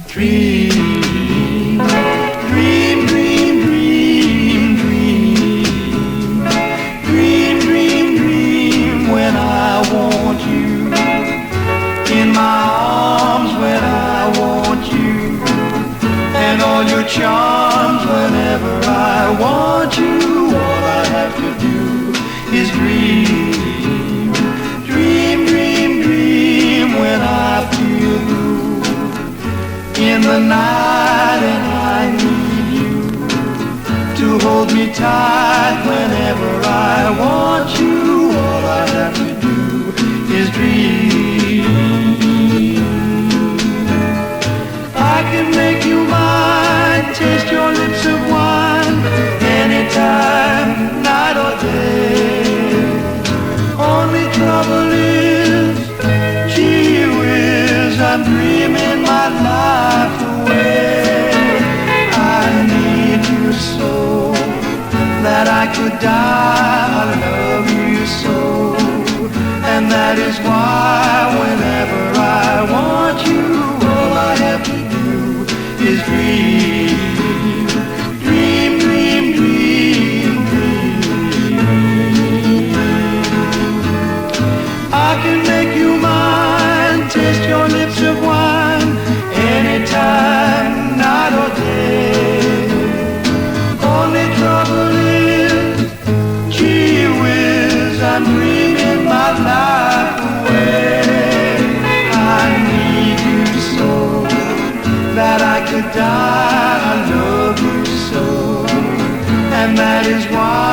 Dream, dream, dream, dream, dream. Dream, dream, dream when I want you. In my arms when I want you. And all your charms whenever I want you. All I have to do is dream. Dream, dream, dream when I feel blue in the night and I need you to hold me tight whenever I want you. All I have to do is dream. I can make you mine, taste your lips of wine anytime, night or day. Only trouble is, gee whiz, I'm dreaming my life away. I need you so that I could die. I love you so, and that is why whenever I want you, all I have to do is dream. Dream, dream, dream, dream. I can make you mine, taste your lips of wine anytime, night or day. Only trouble is, gee whiz, I'm dreaming my life away. I need you so that I could die. I love you so, and that is why